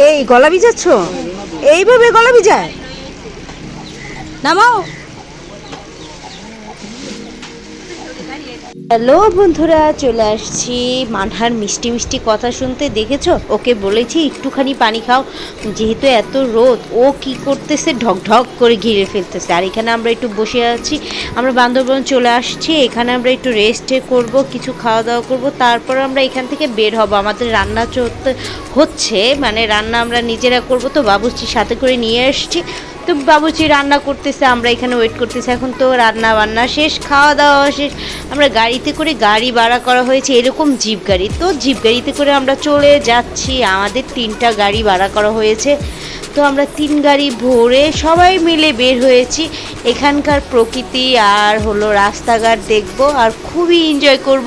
এই গলা ভিজাচ্ছ? এইভাবে গলা ভিজায়? নামাও। হ্যালো বন্ধুরা, চলে আসছি মানহার মিষ্টি মিষ্টি কথা শুনতে। দেখেছো, ওকে বলেছি একটুখানি পানি খাও, যেহেতু এত রোদ ও কি করতেছে, ঢক ঢক করে ঘিরে ফেলতেছে। আর এখানে আমরা একটু বসে আছি, আমরা বান্দরবন চলে আসছি। এখানে আমরা একটু রেস্ট করব, কিছু খাওয়া দাওয়া করব, তারপর আমরা এখান থেকে বের হব। আমাদের রান্না চলতে হচ্ছে, মানে রান্না আমরা নিজেরা করব, তো বাবুর্চি সাথে করে নিয়ে আসছি। তো বাবুর্চি রান্না করতেছে, আমরা এখানে ওয়েট করতেছি। এখন তো রান্না বান্না শেষ, খাওয়া দাওয়া শেষ। আমরা গাড়িতে করে, গাড়ি ভাড়া করা হয়েছে এরকম জিপ গাড়ি, তো জিপ গাড়িতে করে আমরা চলে যাচ্ছি। আমাদের 3টা গাড়ি ভাড়া করা হয়েছে, তো আমরা 3 গাড়ি ভরে সবাই মিলে বের হয়েছি। এখানকার প্রকৃতি আর হলো রাস্তাঘাট দেখব আর খুবই এনজয় করব।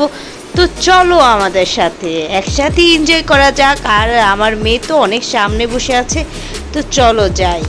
তো চলো আমাদের সাথে একসাথে এনজয় করা যাক। আর আমার মেয়ে তো অনেক সামনে বসে আছে, তো চলো যাই।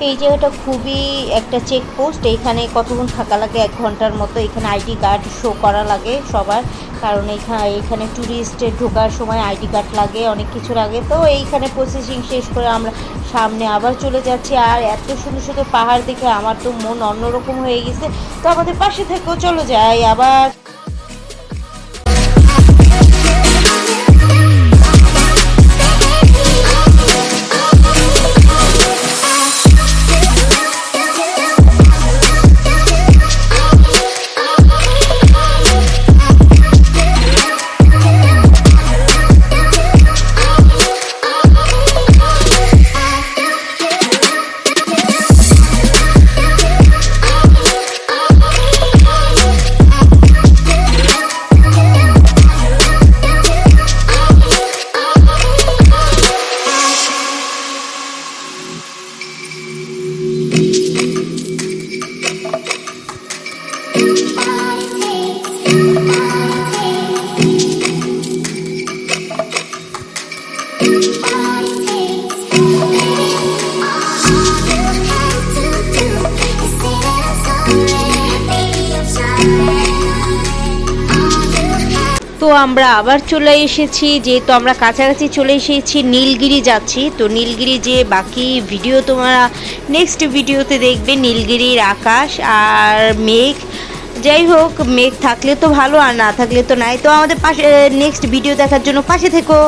এই জায়গাটা খুবই একটা চেকপোস্ট, এইখানে কতক্ষণ থাকা লাগে, 1 ঘন্টার মতো। এখানে আইডি কার্ড শো করা লাগে সবার, কারণ এখানে ট্যুরিস্টে ঢোকার সময় আইডি কার্ড লাগে, অনেক কিছু লাগে। তো এইখানে প্রসেসিং শেষ করে আমরা সামনে আবার চলে যাচ্ছি। আর এত সুন্দর সুন্দর পাহাড় দেখে আমার তো মন অন্যরকম হয়ে গেছে। তো আমাদের পাশে থেকেও চলো যাই আবার। তো আমরা আবার চলে এসেছি, যেহেতু আমরা কাছাকাছি চলে এসেছি, নীলগিরি যাচ্ছি। তো নীলগিরি যে বাকি ভিডিও তোমরা নেক্সট ভিডিওতে দেখবে, নীলগিরির আকাশ আর মেঘ। যাই হোক, মেঘ থাকলে তো ভালো, আর না থাকলে তো নাই। তো আমাদের পাশে নেক্সট ভিডিও দেখার জন্য পাশে থেকো।